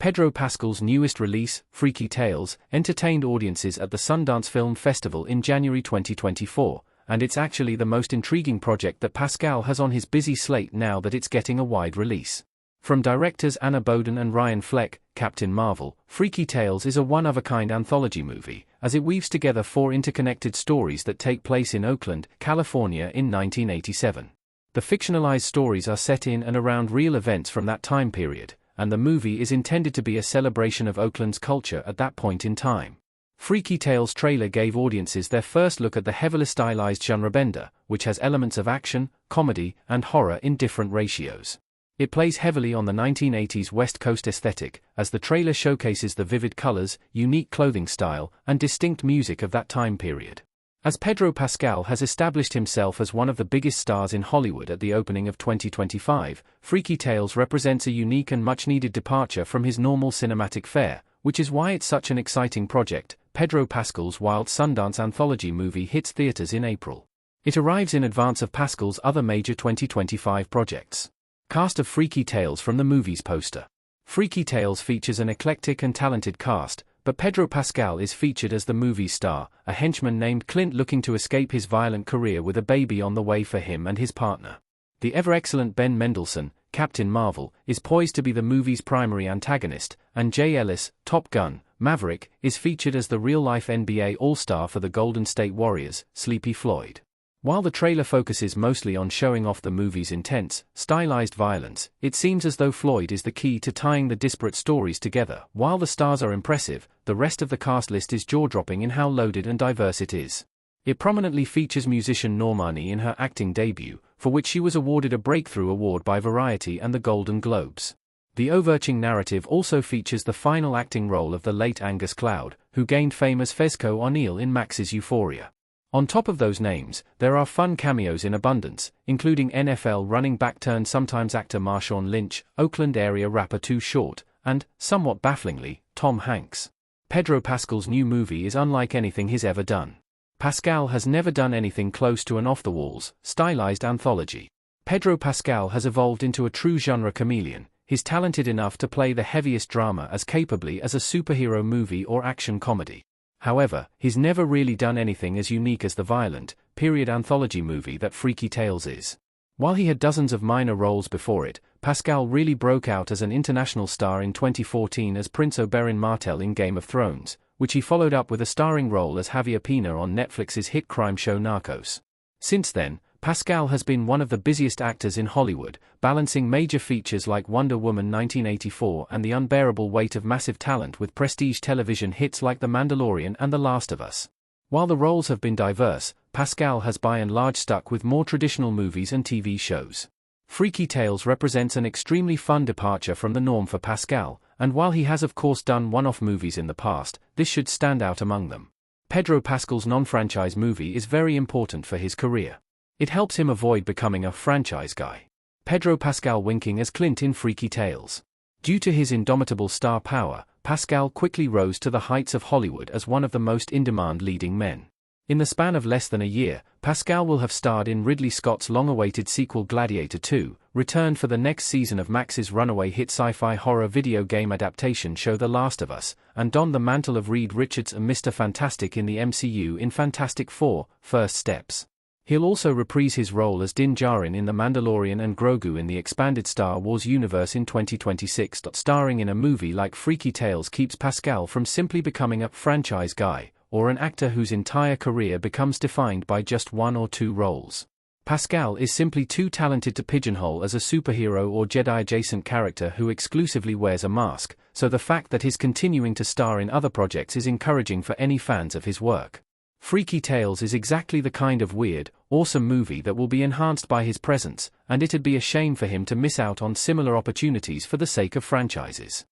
Pedro Pascal's newest release, Freaky Tales, entertained audiences at the Sundance Film Festival in January 2024, and it's actually the most intriguing project that Pascal has on his busy slate now that it's getting a wide release. From directors Anna Boden and Ryan Fleck, Captain Marvel, Freaky Tales is a one-of-a-kind anthology movie, as it weaves together 4 interconnected stories that take place in Oakland, California in 1987. The fictionalized stories are set in and around real events from that time period, and the movie is intended to be a celebration of Oakland's culture at that point in time. Freaky Tales trailer gave audiences their first look at the heavily stylized genrebender, which has elements of action, comedy, and horror in different ratios. It plays heavily on the 1980s West Coast aesthetic, as the trailer showcases the vivid colors, unique clothing style, and distinct music of that time period. As Pedro Pascal has established himself as one of the biggest stars in Hollywood at the opening of 2025, Freaky Tales represents a unique and much-needed departure from his normal cinematic fare, which is why it's such an exciting project. Pedro Pascal's Wild Sundance anthology movie hits theaters in April. It arrives in advance of Pascal's other major 2025 projects. Cast of Freaky Tales from the movie's poster. Freaky Tales features an eclectic and talented cast, but Pedro Pascal is featured as the movie's star, a henchman named Clint looking to escape his violent career with a baby on the way for him and his partner. The ever-excellent Ben Mendelsohn, Captain Marvel, is poised to be the movie's primary antagonist, and Jay Ellis, Top Gun, Maverick, is featured as the real-life NBA All-Star for the Golden State Warriors, Sleepy Floyd. While the trailer focuses mostly on showing off the movie's intense, stylized violence, it seems as though Floyd is the key to tying the disparate stories together. While the stars are impressive, the rest of the cast list is jaw-dropping in how loaded and diverse it is. It prominently features musician Normani in her acting debut, for which she was awarded a Breakthrough Award by Variety and the Golden Globes. The overarching narrative also features the final acting role of the late Angus Cloud, who gained fame as Fezco O'Neill in Max's Euphoria. On top of those names, there are fun cameos in abundance, including NFL running back turned sometimes actor Marshawn Lynch, Oakland area rapper Too Short, and, somewhat bafflingly, Tom Hanks. Pedro Pascal's new movie is unlike anything he's ever done. Pascal has never done anything close to an off-the-walls, stylized anthology. Pedro Pascal has evolved into a true genre chameleon. He's talented enough to play the heaviest drama as capably as a superhero movie or action comedy. However, he's never really done anything as unique as the violent, period anthology movie that Freaky Tales is. While he had dozens of minor roles before it, Pascal really broke out as an international star in 2014 as Prince Oberyn Martell in Game of Thrones, which he followed up with a starring role as Javier Pina on Netflix's hit crime show Narcos. Since then, Pascal has been one of the busiest actors in Hollywood, balancing major features like Wonder Woman 1984 and the unbearable weight of massive talent with prestige television hits like The Mandalorian and The Last of Us. While the roles have been diverse, Pascal has by and large stuck with more traditional movies and TV shows. Freaky Tales represents an extremely fun departure from the norm for Pascal, and while he has of course done one-off movies in the past, this should stand out among them. Pedro Pascal's non-franchise movie is very important for his career. It helps him avoid becoming a franchise guy. Pedro Pascal winking as Clint in Freaky Tales. Due to his indomitable star power, Pascal quickly rose to the heights of Hollywood as one of the most in-demand leading men. In the span of less than a year, Pascal will have starred in Ridley Scott's long-awaited sequel Gladiator 2, returned for the next season of Max's runaway hit sci-fi horror video game adaptation show The Last of Us, and donned the mantle of Reed Richards and Mr. Fantastic in the MCU in Fantastic Four: First Steps. He'll also reprise his role as Din Djarin in The Mandalorian and Grogu in the expanded Star Wars universe in 2026. Starring in a movie like Freaky Tales keeps Pascal from simply becoming a franchise guy, or an actor whose entire career becomes defined by just one or two roles. Pascal is simply too talented to pigeonhole as a superhero or Jedi-adjacent character who exclusively wears a mask, so the fact that he's continuing to star in other projects is encouraging for any fans of his work. Freaky Tales is exactly the kind of weird, awesome movie that will be enhanced by his presence, and it'd be a shame for him to miss out on similar opportunities for the sake of franchises.